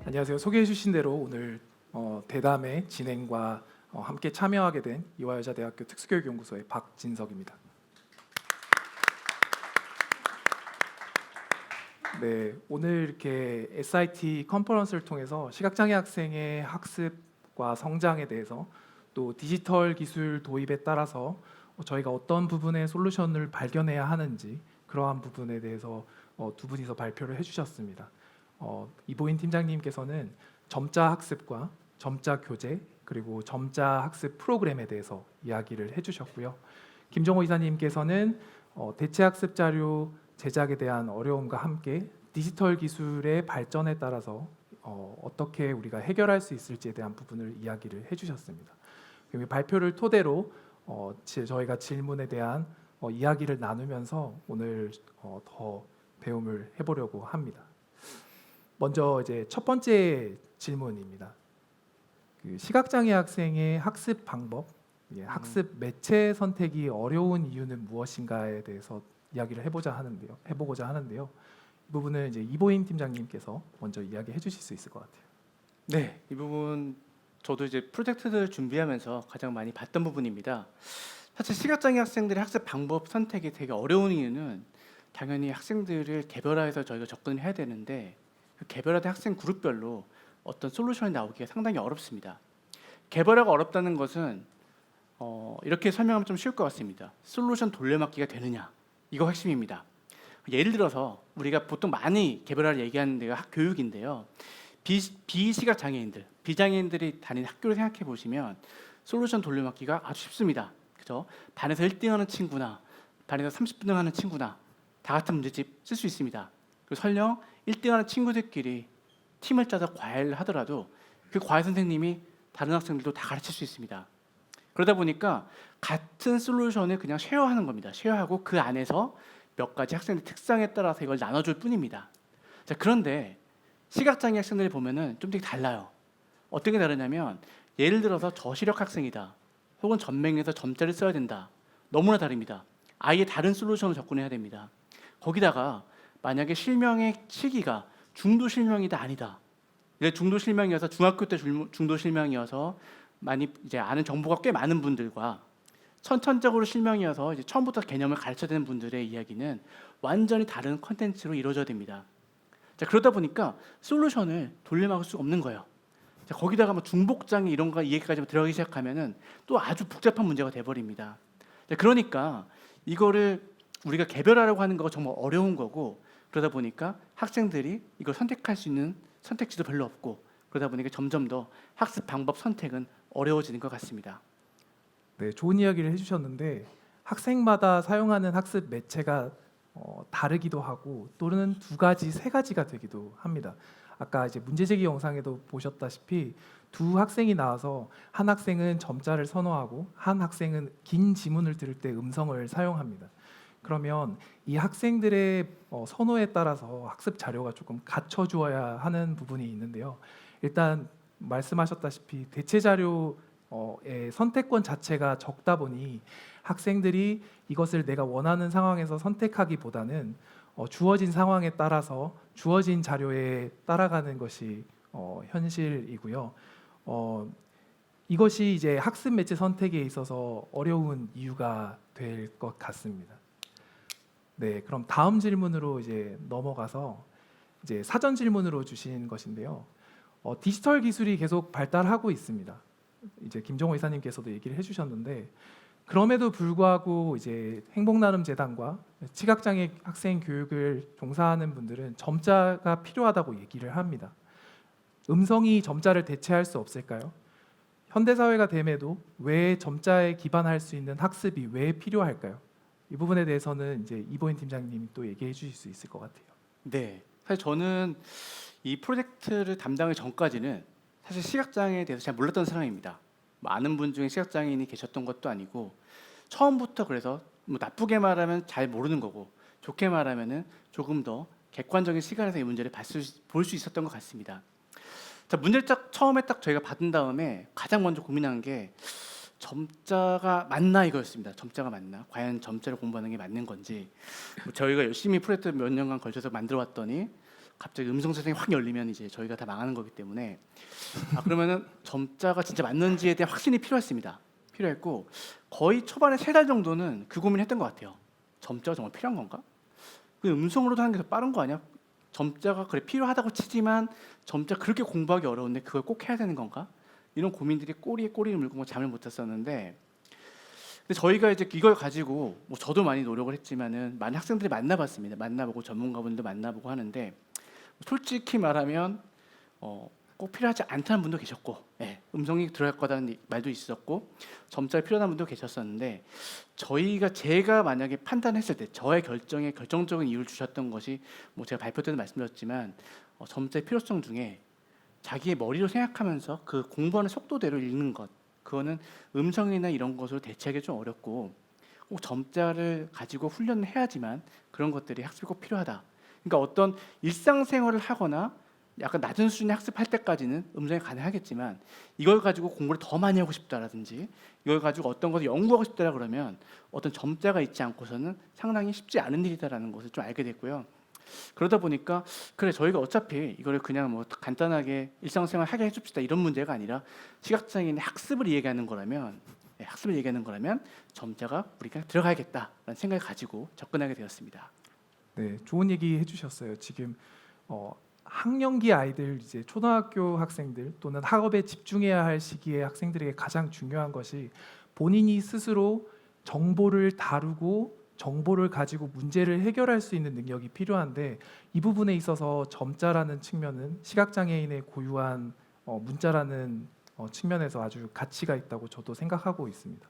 안녕하세요. 소개해 주신 대로 오늘 대담의 진행과 함께 참여하게 된 이화여자대학교 특수교육연구소의 박진석입니다. 네, 오늘 이렇게 SIT 컨퍼런스를 통해서 시각장애 학생의 학습과 성장에 대해서 또 디지털 기술 도입에 따라서 저희가 어떤 부분의 솔루션을 발견해야 하는지 그러한 부분에 대해서 두 분이서 발표를 해주셨습니다. 이보인 팀장님께서는 점자 학습과 점자 교재 그리고 점자 학습 프로그램에 대해서 이야기를 해주셨고요. 김정호 이사님께서는 대체 학습 자료 제작에 대한 어려움과 함께 디지털 기술의 발전에 따라서 어떻게 우리가 해결할 수 있을지에 대한 부분을 이야기를 해주셨습니다. 그리고 발표를 토대로 저희가 질문에 대한 이야기를 나누면서 오늘 더 배움을 해보려고 합니다. 먼저 이제 첫 번째 질문입니다. 그 시각장애 학생의 학습 방법, 학습 매체 선택이 어려운 이유는 무엇인가에 대해서 이야기를 해보고자 하는데요. 이 부분은 이제 이보인 팀장님께서 먼저 이야기해 주실 수 있을 것 같아요. 네, 이 부분 저도 이제 프로젝트를 준비하면서 가장 많이 봤던 부분입니다. 사실 시각장애 학생들의 학습 방법 선택이 되게 어려운 이유는 당연히 학생들을 개별화해서 저희가 접근을 해야 되는데 그 개별화된 학생 그룹별로 어떤 솔루션이 나오기가 상당히 어렵습니다. 개별화가 어렵다는 것은 이렇게 설명하면 좀 쉬울 것 같습니다. 솔루션 돌려막기가 되느냐, 이거 핵심입니다. 예를 들어서 우리가 보통 많이 개별화를 얘기하는 데가 교육인데요. 비시각 장애인들, 비장애인들이 다니는 학교를 생각해 보시면 솔루션 돌려막기가 아주 쉽습니다. 그죠? 반에서 1등하는 친구나 반에서 30등 하는 친구나 다 같은 문제집 쓸 수 있습니다. 그리고 설령 1등하는 친구들끼리 팀을 짜서 과외를 하더라도 그 과외 선생님이 다른 학생들도 다 가르칠 수 있습니다. 그러다 보니까 같은 솔루션을 그냥 쉐어하는 겁니다. 쉐어하고 그 안에서 몇 가지 학생들 특성에 따라서 이걸 나눠줄 뿐입니다. 자, 그런데 시각장애 학생들을 보면은 좀 되게 달라요. 어떻게 다르냐면 예를 들어서 저시력 학생이다. 혹은 전맹에서 점자를 써야 된다. 너무나 다릅니다. 아예 다른 솔루션을 접근해야 됩니다. 거기다가 만약에 실명의 시기가 중도 실명이다 아니다. 중도 실명이어서 중학교 때 중도 실명이어서 많이 이제 아는 정보가 꽤 많은 분들과 선천적으로 실명이어서 이제 처음부터 개념을 가르쳐야 되는 분들의 이야기는 완전히 다른 컨텐츠로 이루어져야 됩니다. 자, 그러다 보니까 솔루션을 돌려막을 수가 없는 거예요. 자, 거기다가 뭐 중복장애 이런 거 이해까지 들어가기 시작하면은 또 아주 복잡한 문제가 돼버립니다. 자, 그러니까 이거를 우리가 개별화라고 하는 거가 정말 어려운 거고 그러다 보니까 학생들이 이걸 선택할 수 있는 선택지도 별로 없고 그러다 보니까 점점 더 학습 방법 선택은 어려워지는 것 같습니다. 네, 좋은 이야기를 해주셨는데 학생마다 사용하는 학습 매체가 다르기도 하고 또는 두 가지, 세 가지가 되기도 합니다. 아까 이제 문제제기 영상에도 보셨다시피 두 학생이 나와서 한 학생은 점자를 선호하고 한 학생은 긴 지문을 들을 때 음성을 사용합니다. 그러면 이 학생들의 선호에 따라서 학습 자료가 조금 갖춰주어야 하는 부분이 있는데요. 일단 말씀하셨다시피 대체 자료의 선택권 자체가 적다 보니 학생들이 이것을 내가 원하는 상황에서 선택하기보다는 주어진 상황에 따라서 주어진 자료에 따라가는 것이 현실이고요. 이것이 이제 학습 매체 선택에 있어서 어려운 이유가 될 것 같습니다. 네, 그럼 다음 질문으로 이제 넘어가서 이제 사전 질문으로 주신 것인데요. 디지털 기술이 계속 발달하고 있습니다. 이제 김정호 이사님께서도 얘기를 해주셨는데 그럼에도 불구하고 이제 행복나눔재단과 시각장애 학생 교육을 종사하는 분들은 점자가 필요하다고 얘기를 합니다. 음성이 점자를 대체할 수 없을까요? 현대사회가 됨에도 왜 점자에 기반할 수 있는 학습이 왜 필요할까요? 이 부분에 대해서는 이제 이보인 팀장님이 또 얘기해 주실 수 있을 것 같아요. 네, 사실 저는 이 프로젝트를 담당하기 전까지는 사실 시각장애에 대해서 잘 몰랐던 사람입니다. 많은 분 중에 시각장애인이 계셨던 것도 아니고 처음부터 그래서 뭐 나쁘게 말하면 잘 모르는 거고 좋게 말하면은 조금 더 객관적인 시각에서 이 문제를 볼 수 있었던 것 같습니다. 자, 문제를 처음에 딱 저희가 받은 다음에 가장 먼저 고민한 게 점자가 맞나 이거였습니다. 점자가 맞나? 과연 점자를 공부하는 게 맞는 건지. 뭐 저희가 열심히 프로젝트 몇 년간 걸쳐서 만들어 왔더니 갑자기 음성 세상이 확 열리면 이제 저희가 다 망하는 거기 때문에 그러면은 점자가 진짜 맞는지에 대한 확신이 필요했습니다. 필요했고 거의 초반에 3달 정도는 그 고민했던 것 같아요. 점자가 정말 필요한 건가? 그 음성으로도 하는 게 더 빠른 거 아니야? 점자가 그래 필요하다고 치지만 점자 그렇게 공부하기 어려운데 그걸 꼭 해야 되는 건가? 이런 고민들이 꼬리에 꼬리를 물고 뭐 잠을 못 잤었는데 근데 저희가 이제 이걸 가지고 뭐 저도 많이 노력을 했지만은 많은 학생들이 만나봤습니다. 만나보고 전문가분도 만나보고 하는데 솔직히 말하면 꼭 필요하지 않다는 분도 계셨고, 예, 음성이 들어갈 거다는 말도 있었고, 점자가 필요한 분도 계셨었는데 제가 만약에 판단했을 때 저의 결정에 결정적인 이유를 주셨던 것이 뭐 제가 발표 때도 말씀드렸지만 점자의 필요성 중에 자기의 머리로 생각하면서 그 공부하는 속도대로 읽는 것, 그거는 음성이나 이런 것으로 대체하기 좀 어렵고 꼭 점자를 가지고 훈련을 해야지만 그런 것들이 학습이 꼭 필요하다. 그러니까 어떤 일상생활을 하거나 약간 낮은 수준의 학습할 때까지는 음성이 가능하겠지만 이걸 가지고 공부를 더 많이 하고 싶다라든지 이걸 가지고 어떤 것을 연구하고 싶다라 그러면 어떤 점자가 있지 않고서는 상당히 쉽지 않은 일이다라는 것을 좀 알게 됐고요. 그러다 보니까 그래 저희가 어차피 이거를 그냥 뭐 간단하게 일상생활 하게 해줍시다 이런 문제가 아니라 시각장애인의 학습을 얘기하는 거라면 점자가 우리가 들어가야겠다라는 생각을 가지고 접근하게 되었습니다. 네, 좋은 얘기 해주셨어요. 지금 학령기 아이들 이제 초등학교 학생들 또는 학업에 집중해야 할 시기의 학생들에게 가장 중요한 것이 본인이 스스로 정보를 다루고 정보를 가지고 문제를 해결할 수 있는 능력이 필요한데 이 부분에 있어서 점자라는 측면은 시각장애인의 고유한 문자라는 측면에서 아주 가치가 있다고 저도 생각하고 있습니다.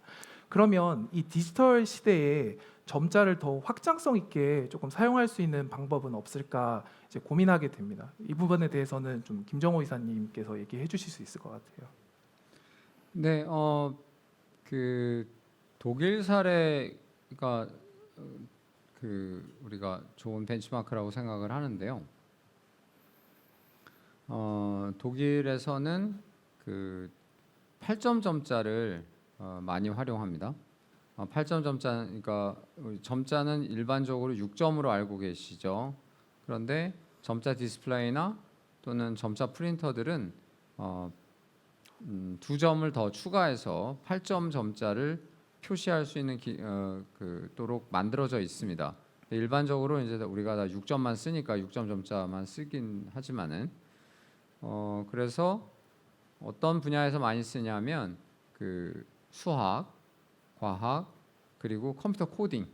그러면 이 디지털 시대에 점자를 더 확장성 있게 조금 사용할 수 있는 방법은 없을까 이제 고민하게 됩니다. 이 부분에 대해서는 좀 김정호 이사님께서 얘기해 주실 수 있을 것 같아요. 네, 그 독일 사례가 우리가 좋은 벤치마크라고 생각을 하는데요. 독일에서는 그 8점 점자를 많이 활용합니다. 8점 점자, 그러니까 점자는 일반적으로 6점으로 알고 계시죠. 그런데 점자 디스플레이나 또는 점자 프린터들은 2점을 더 추가해서 8점 점자를 표시할 수 있는 도록 만들어져 있습니다. 일반적으로 이제 우리가 다 6점만 쓰니까 6점 점자만 쓰긴 하지만은 그래서 어떤 분야에서 많이 쓰냐면 그 수학, 과학 그리고 컴퓨터 코딩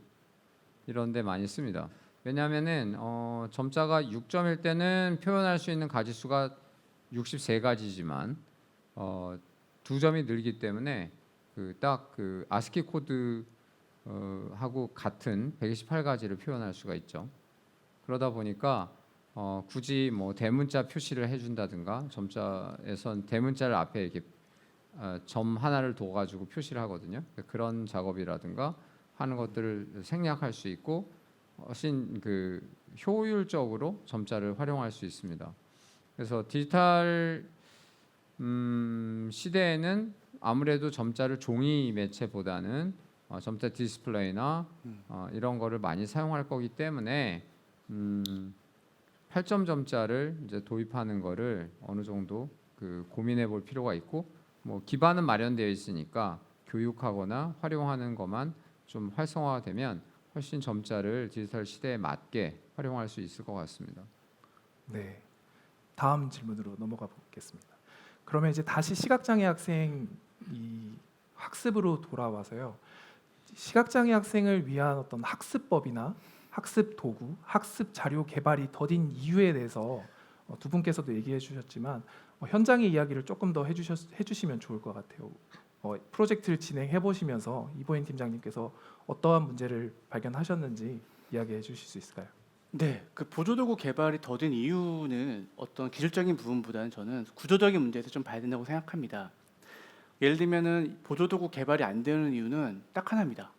이런 데 많이 씁니다. 왜냐하면은 점자가 6점일 때는 표현할 수 있는 가지수가 63가지지만 2점이 늘기 때문에 그 아스키 코드 하고 같은 128가지를 표현할 수가 있죠. 그러다 보니까 굳이 뭐 대문자 표시를 해준다든가 점자에선 대문자를 앞에 이렇게 점 하나를 둬가지고 표시를 하거든요. 그런 작업이라든가 하는 것들을 생략할 수 있고 훨씬 효율적으로 점자를 활용할 수 있습니다. 그래서 디지털 시대에는 아무래도 점자를 종이 매체보다는 점자 디스플레이나 이런 거를 많이 사용할 거기 때문에 8점 점자를 이제 도입하는 거를 어느 정도 고민해 볼 필요가 있고 뭐 기반은 마련되어 있으니까 교육하거나 활용하는 것만 좀 활성화되면 훨씬 점자를 디지털 시대에 맞게 활용할 수 있을 것 같습니다. 네, 다음 질문으로 넘어가 보겠습니다. 그러면 이제 다시 시각장애 학생 이 학습으로 돌아와서요. 시각장애 학생을 위한 어떤 학습법이나 학습 도구, 학습 자료 개발이 더딘 이유에 대해서 두 분께서도 얘기해 주셨지만 현장의 이야기를 조금 더 해주시면 좋을 것 같아요. 프로젝트를 진행해 보시면서 이보인 팀장님께서 어떠한 문제를 발견하셨는지 이야기해 주실 수 있을까요? 네, 그 보조도구 개발이 더딘 이유는 어떤 기술적인 부분보다는 저는 구조적인 문제에서 좀 봐야 된다고 생각합니다. 예를 들면은 보조도구 개발이 안 되는 이유는 딱 하나입니다.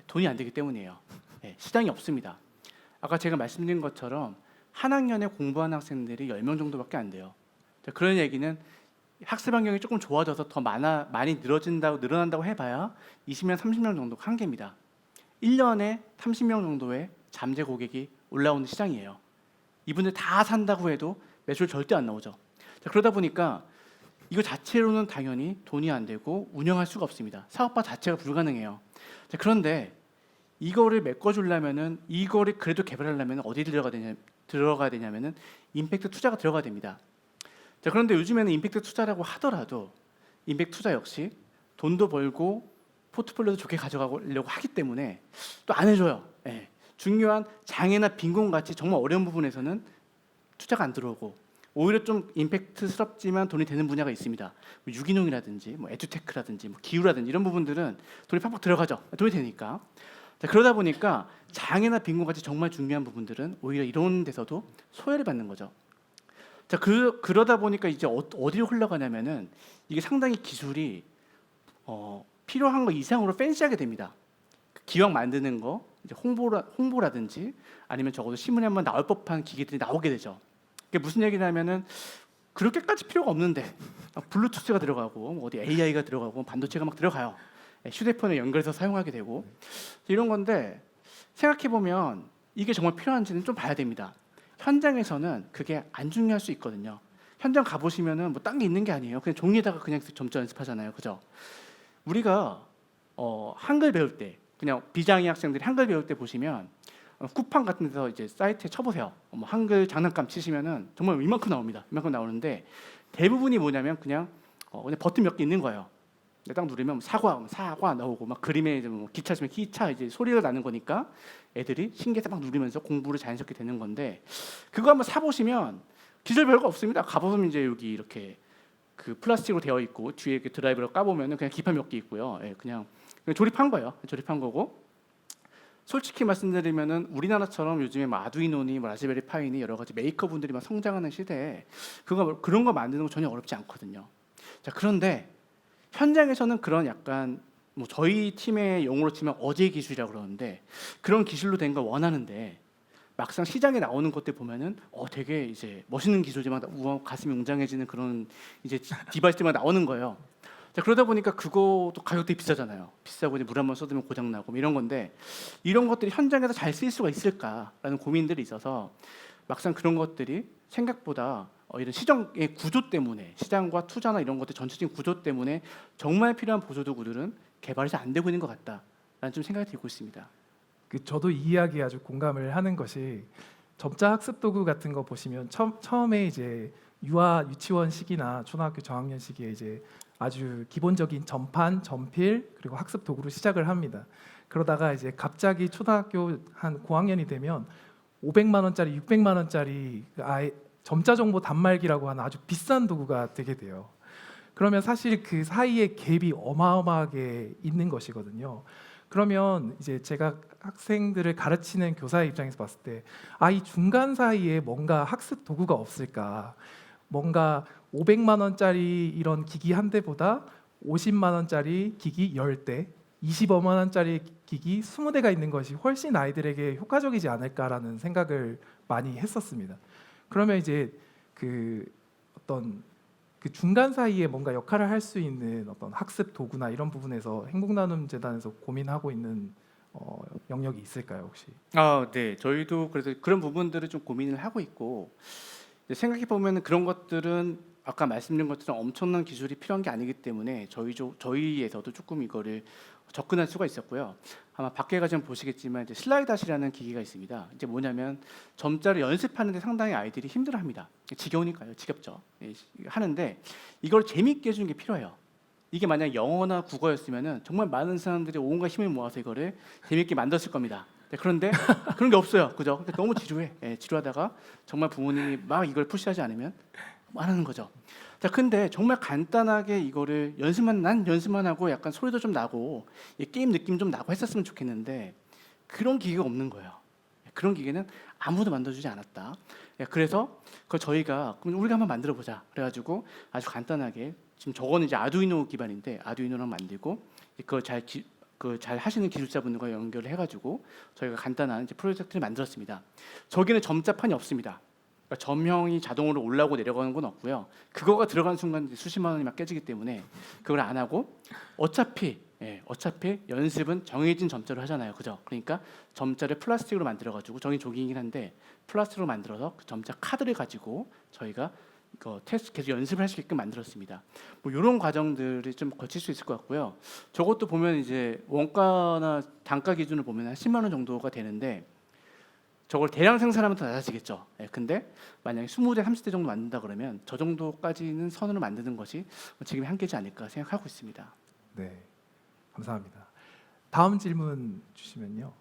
돈이 안 되기 때문이에요. 네, 시장이 없습니다. 아까 제가 말씀드린 것처럼 한 학년에 공부하는 학생들이 10명 정도밖에 안 돼요. 그런 얘기는 학습 환경이 조금 좋아져서 더 많이 늘어난다고 해봐야 20명, 30명 정도가 한계입니다. 1년에 30명 정도의 잠재 고객이 올라오는 시장이에요. 이분들 다 산다고 해도 매출 절대 안 나오죠. 자, 그러다 보니까 이거 자체로는 당연히 돈이 안 되고 운영할 수가 없습니다. 사업화 자체가 불가능해요. 자, 그런데 이거를 메꿔주려면은 이거를 그래도 개발하려면 어디 들어가야 되냐면은 임팩트 투자가 들어가야 됩니다. 자, 그런데 요즘에는 임팩트 투자라고 하더라도 임팩트 투자 역시 돈도 벌고 포트폴리오도 좋게 가져가려고 하기 때문에 또 안 해줘요. 예. 중요한 장애나 빈곤 같이 정말 어려운 부분에서는 투자가 안 들어오고 오히려 좀 임팩트스럽지만 돈이 되는 분야가 있습니다. 뭐 유기농이라든지 뭐 에듀테크라든지 뭐 기후라든지 이런 부분들은 돈이 팍팍 들어가죠. 돈이 되니까. 자, 그러다 보니까 장애나 빈곤 같이 정말 중요한 부분들은 오히려 이런 데서도 소외를 받는 거죠. 자, 그러다 보니까 이제 어디로 흘러가냐면은 이게 상당히 기술이 필요한 거 이상으로 팬시하게 됩니다. 기왕 만드는 거 이제 홍보라든지 아니면 적어도 신문에 한번 나올 법한 기계들이 나오게 되죠. 그게 무슨 얘기냐면은 그렇게까지 필요가 없는데 블루투스가 들어가고 뭐 어디 AI가 들어가고 반도체가 막 들어가요. 휴대폰에 연결해서 사용하게 되고 이런 건데 생각해 보면 이게 정말 필요한지는 좀 봐야 됩니다. 현장에서는 그게 안 중요할 수 있거든요. 현장 가 보시면은 뭐 딴 게 있는 게 아니에요. 그냥 종이에다가 그냥 점자 연습하잖아요, 그죠? 우리가 한글 배울 때 그냥 비장애 학생들이 한글 배울 때 보시면 쿠팡 같은 데서 이제 사이트에 쳐보세요. 뭐 한글 장난감 치시면은 정말 이만큼 나옵니다. 이만큼 나오는데 대부분이 뭐냐면 그냥 버튼 몇 개 있는 거예요. 딱 누르면 사과 나오고 막 그림에 이제 뭐 기차 치면 기차 이제 소리가 나는 거니까 애들이 신기해서 막 누르면서 공부를 자연스럽게 되는 건데 그거 한번 사 보시면 기술 별거 없습니다. 가보면 이제 여기 이렇게 그 플라스틱으로 되어 있고 뒤에 이렇게 드라이브를 까보면은 그냥 기판 몇 개 있고요. 예, 그냥 조립한 거예요. 조립한 거고. 솔직히 말씀드리면은 우리나라처럼 요즘에 뭐 아두이노니 뭐 라즈베리 파이니 여러 가지 메이커 분들이 막 성장하는 시대에 그런 거 만드는 거 전혀 어렵지 않거든요. 자, 그런데 현장에서는 그런 약간 뭐 저희 팀의 용어로 치면 어제 기술이라고 그러는데 그런 기술로 된 걸 원하는데 막상 시장에 나오는 것들 보면은 되게 이제 멋있는 기술지만 우와 가슴이 웅장해지는 그런 이제 디바이스들만 나오는 거예요. 자, 그러다 보니까 그것도 가격도 비싸잖아요. 비싸고 이제 물 한 번 쏟으면 고장 나고 뭐 이런 건데 이런 것들이 현장에서 잘 쓰일 수가 있을까라는 고민들이 있어서 막상 그런 것들이 생각보다 이런 시장의 구조 때문에 시장과 투자나 이런 것들 전체적인 구조 때문에 정말 필요한 보조도구들은 개발이 잘 안 되고 있는 것 같다라는 좀 생각이 들고 있습니다. 저도 이 이야기에 아주 공감을 하는 것이 점자 학습 도구 같은 거 보시면 처음에 이제 유치원 시기나 초등학교 저학년 시기에 이제 아주 기본적인 전판, 전필 그리고 학습 도구로 시작을 합니다. 그러다가 이제 갑자기 초등학교 한 고학년이 되면 500만 원짜리, 600만 원짜리 점자 정보 단말기라고 하는 아주 비싼 도구가 되게 돼요. 그러면 사실 그 사이에 갭이 어마어마하게 있는 것이거든요. 그러면 이제 제가 학생들을 가르치는 교사의 입장에서 봤을 때 이 중간 사이에 뭔가 학습 도구가 없을까? 뭔가 500만 원짜리 이런 기기 한 대보다 50만 원짜리 기기 10대, 25만 원짜리 기기 20대가 있는 것이 훨씬 아이들에게 효과적이지 않을까라는 생각을 많이 했었습니다. 그러면 이제 어떤 그 중간 사이에 뭔가 역할을 할 수 있는 어떤 학습 도구나 이런 부분에서 행복나눔재단에서 고민하고 있는 영역이 있을까요, 혹시? 네. 저희도 그래서 그런 부분들을 좀 고민을 하고 있고 생각해 보면 그런 것들은 아까 말씀드린 것처럼 엄청난 기술이 필요한 게 아니기 때문에 저희에서도 조금 이거를 접근할 수가 있었고요. 아마 밖에 가시면 보시겠지만 이제 슬라이닷이라는 기기가 있습니다. 이제 뭐냐면 점자를 연습하는데 상당히 아이들이 힘들어합니다. 지겨우니까요, 지겹죠. 하는데 이걸 재미있게 해주는 게 필요해요. 이게 만약 영어나 국어였으면은 정말 많은 사람들이 온갖 힘을 모아서 이거를 재미있게 만들었을 겁니다. 그런데 그런 게 없어요, 그죠? 너무 지루해. 지루하다가 정말 부모님이 막 이걸 푸시하지 않으면 안 하는 거죠. 자, 근데 정말 간단하게 이거를 연습만 하고 약간 소리도 좀 나고 게임 느낌 좀 나고 했었으면 좋겠는데 그런 기계가 없는 거예요. 그런 기계는 아무도 만들어주지 않았다. 그래서 그걸 저희가 그럼 우리가 한번 만들어 보자. 그래가지고 아주 간단하게 지금 저거는 이제 아두이노 기반인데 아두이노랑 만들고 그걸 잘 하시는 기술자분들과 연결을 해가지고 저희가 간단한 이제 프로젝트를 만들었습니다. 저기는 점자판이 없습니다. 그러니까 점형이 자동으로 올라오고 내려가는 건 없고요. 그거가 들어가는 순간 수십만 원이 막 깨지기 때문에 그걸 안 하고 어차피 예, 어차피 연습은 정해진 점자로 하잖아요, 그죠? 그러니까 점자를 플라스틱으로 만들어가지고 정의 조기이긴 한데 플라스틱으로 만들어서 그 점자 카드를 가지고 저희가 테스트 계속 연습을 할 수 있게끔 만들었습니다. 뭐 이런 과정들이 좀 거칠 수 있을 것 같고요. 저것도 보면 이제 원가나 단가 기준을 보면 한 10만 원 정도가 되는데 저걸 대량 생산하면 더 낮아지겠죠. 예, 근데 만약에 20대, 30대 정도 만든다 그러면 저 정도까지는 선으로 만드는 것이 지금의 한계지 않을까 생각하고 있습니다. 네, 감사합니다. 다음 질문 주시면요.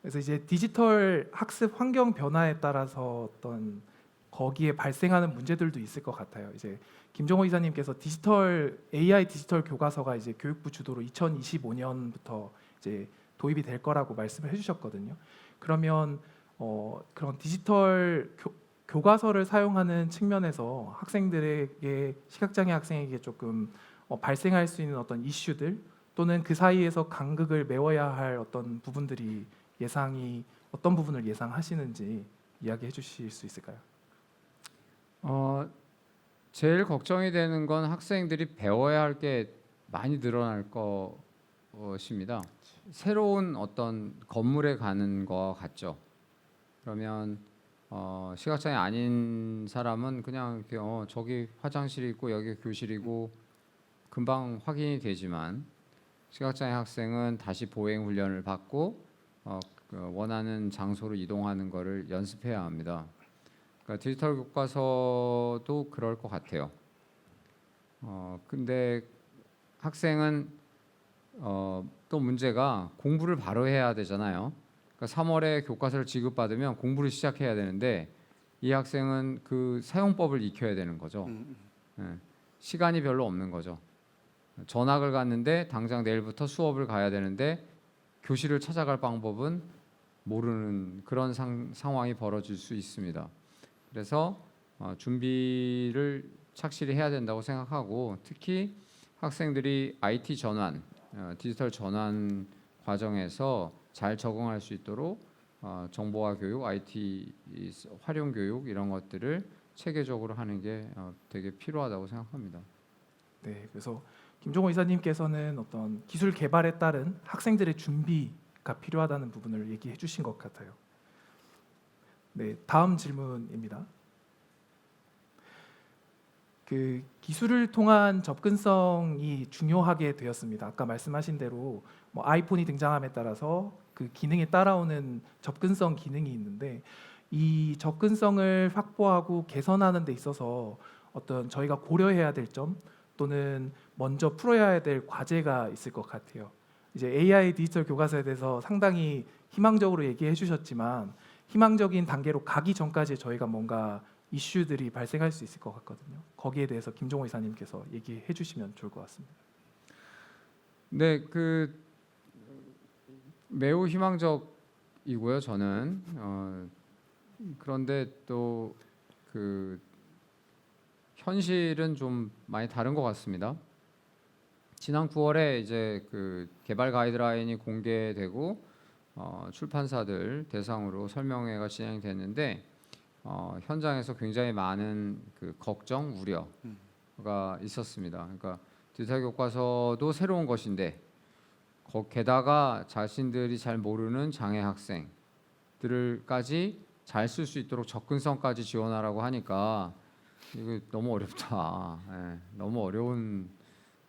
그래서 이제 디지털 학습 환경 변화에 따라서 어떤 거기에 발생하는 문제들도 있을 것 같아요. 이제 김종호 이사님께서 AI 디지털 교과서가 이제 교육부 주도로 2025년부터 이제 도입이 될 거라고 말씀을 해주셨거든요. 그러면 그런 디지털 교과서를 사용하는 측면에서 학생들에게 시각장애 학생에게 조금 발생할 수 있는 어떤 이슈들 또는 그 사이에서 간극을 메워야 할 어떤 부분들이 어떤 부분을 예상하시는지 이야기해 주실 수 있을까요? 제일 걱정이 되는 건 학생들이 배워야 할 게 많이 늘어날 것입니다. 새로운 어떤 건물에 가는 거 같죠. 그러면 시각장애 아닌 사람은 그냥 이렇게 저기 화장실이 있고 여기 교실이고 금방 확인이 되지만 시각장애 학생은 다시 보행 훈련을 받고 원하는 장소로 이동하는 것을 연습해야 합니다. 그러니까 디지털 교과서도 그럴 것 같아요. 근데 학생은 또 문제가 공부를 바로 해야 되잖아요. 그러니까 3월에 교과서를 지급받으면 공부를 시작해야 되는데 이 학생은 그 사용법을 익혀야 되는 거죠. 예, 시간이 별로 없는 거죠. 전학을 갔는데 당장 내일부터 수업을 가야 되는데 교실을 찾아갈 방법은 모르는 그런 상황이 벌어질 수 있습니다. 그래서 준비를 착실히 해야 된다고 생각하고 특히 학생들이 IT 전환, 디지털 전환 과정에서 잘 적응할 수 있도록 정보화 교육, IT 활용 교육 이런 것들을 체계적으로 하는 게 되게 필요하다고 생각합니다. 네, 그래서 김종호 이사님께서는 어떤 기술 개발에 따른 학생들의 준비가 필요하다는 부분을 얘기해 주신 것 같아요. 네, 다음 질문입니다. 그 기술을 통한 접근성이 중요하게 되었습니다. 아까 말씀하신 대로 뭐 아이폰이 등장함에 따라서 그 기능에 따라오는 접근성 기능이 있는데 이 접근성을 확보하고 개선하는 데 있어서 어떤 저희가 고려해야 될 점 또는 먼저 풀어야 될 과제가 있을 것 같아요. 이제 AI 디지털 교과서에 대해서 상당히 희망적으로 얘기해 주셨지만 희망적인 단계로 가기 전까지 저희가 뭔가 이슈들이 발생할 수 있을 것 같거든요. 거기에 대해서 김종호 이사님께서 얘기해 주시면 좋을 것 같습니다. 네, 매우 희망적이고요. 저는 그런데 또 현실은 좀 많이 다른 것 같습니다. 지난 9월에 이제 개발 가이드라인이 공개되고 출판사들 대상으로 설명회가 진행됐는데 현장에서 굉장히 많은 걱정, 우려가 있었습니다. 그러니까 디지털 교과서도 새로운 것인데 게다가 자신들이 잘 모르는 장애 학생들까지 잘 쓸 수 있도록 접근성까지 지원하라고 하니까 이거 너무 어렵다. 예, 너무 어려운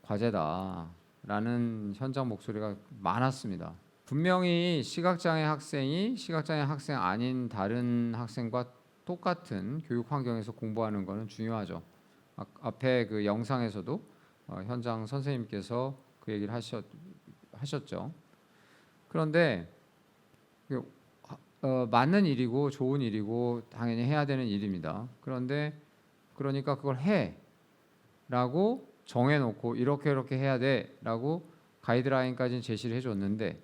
과제다라는 현장 목소리가 많았습니다. 분명히 시각장애 학생이 시각장애 학생 아닌 다른 학생과 똑같은 교육 환경에서 공부하는 것은 중요하죠. 앞에 그 영상에서도 현장 선생님께서 그 얘기를 하셨죠. 그런데 맞는 일이고 좋은 일이고 당연히 해야 되는 일입니다. 그러니까 그걸 해라고 정해놓고 이렇게 해야 돼라고 가이드라인까지는 제시를 해줬는데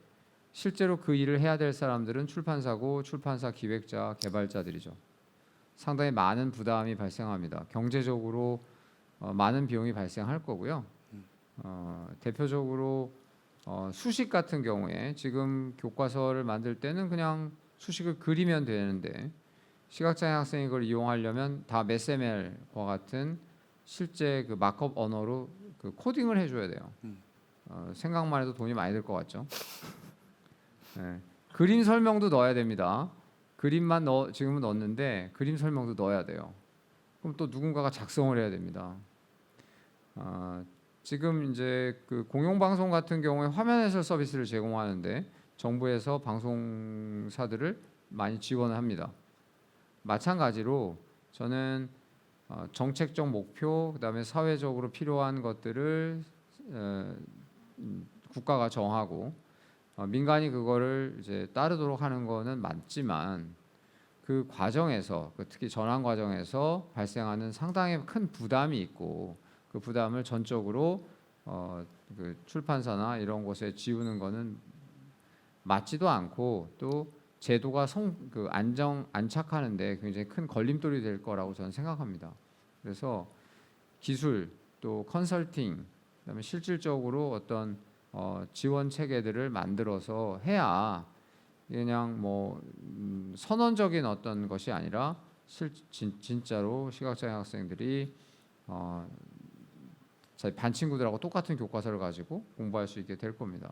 실제로 그 일을 해야 될 사람들은 출판사고 출판사 기획자, 개발자들이죠. 상당히 많은 부담이 발생합니다. 경제적으로 많은 비용이 발생할 거고요. 대표적으로 수식 같은 경우에 지금 교과서를 만들 때는 그냥 수식을 그리면 되는데 시각장애 학생이 그걸 이용하려면 다 메세멜과 같은 실제 마크업 언어로 코딩을 해줘야 돼요. 생각만 해도 돈이 많이 들 것 같죠. 네. 그림 설명도 넣어야 됩니다. 그림만 지금은 넣었는데 그림 설명도 넣어야 돼요. 그럼 또 누군가가 작성을 해야 됩니다. 지금 이제 그 공영방송 같은 경우에 화면 해설 서비스를 제공하는데 정부에서 방송사들을 많이 지원을 합니다. 마찬가지로 저는 정책적 목표, 그다음에 사회적으로 필요한 것들을 국가가 정하고 민간이 그거를 이제 따르도록 하는 거는 맞지만 그 과정에서 특히 전환 과정에서 발생하는 상당히 큰 부담이 있고 그 부담을 전적으로 그 출판사나 이런 곳에 지우는 거는 맞지도 않고 또 제도가 안착하는데 굉장히 큰 걸림돌이 될 거라고 저는 생각합니다. 그래서 기술 또 컨설팅 그다음에 실질적으로 어떤 지원 체계들을 만들어서 해야 그냥 뭐 선언적인 어떤 것이 아니라 진짜로 시각장애 학생들이 자기 반 친구들하고 똑같은 교과서를 가지고 공부할 수 있게 될 겁니다.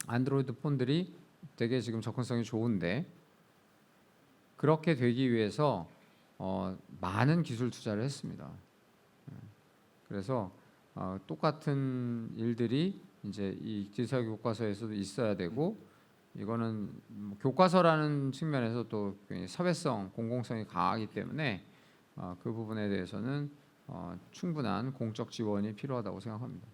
안드로이드 폰들이 되게 지금 접근성이 좋은데 그렇게 되기 위해서 많은 기술 투자를 했습니다. 그래서 똑같은 일들이 이제 이 디지털 교과서에서도 있어야 되고 이거는 교과서라는 측면에서 또 사회성, 공공성이 강하기 때문에 그 부분에 대해서는 충분한 공적 지원이 필요하다고 생각합니다.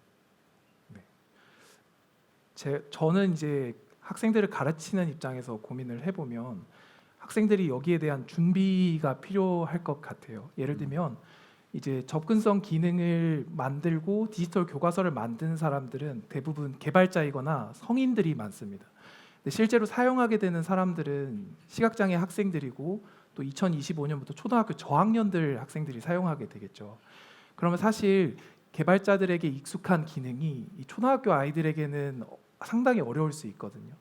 저는 이제 학생들을 가르치는 입장에서 고민을 해보면 학생들이 여기에 대한 준비가 필요할 것 같아요. 예를 들면 이제 접근성 기능을 만들고 디지털 교과서를 만든 사람들은 대부분 개발자이거나 성인들이 많습니다. 근데 실제로 사용하게 되는 사람들은 시각장애 학생들이고 또 2025년부터 초등학교 저학년들 학생들이 사용하게 되겠죠. 그러면 사실 개발자들에게 익숙한 기능이 이 초등학교 아이들에게는 상당히 어려울 수 있거든요.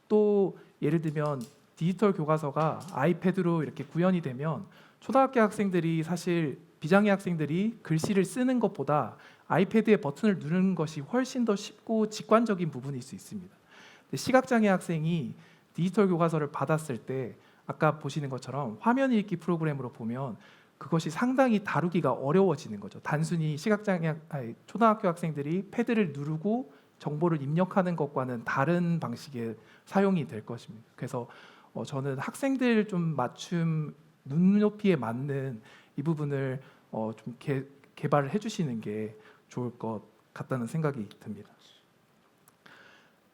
또 예를 들면 디지털 교과서가 아이패드로 이렇게 구현이 되면 초등학교 학생들이 사실 비장애 학생들이 글씨를 쓰는 것보다 아이패드의 버튼을 누르는 것이 훨씬 더 쉽고 직관적인 부분일 수 있습니다. 근데 시각장애 학생이 디지털 교과서를 받았을 때 아까 보시는 것처럼 화면 읽기 프로그램으로 보면 그것이 상당히 다루기가 어려워지는 거죠. 단순히 초등학교 학생들이 패드를 누르고 정보를 입력하는 것과는 다른 방식의 사용이 될 것입니다. 그래서 저는 학생들 좀 맞춤 눈높이에 맞는 이 부분을 좀 개발을 해주시는 게 좋을 것 같다는 생각이 듭니다.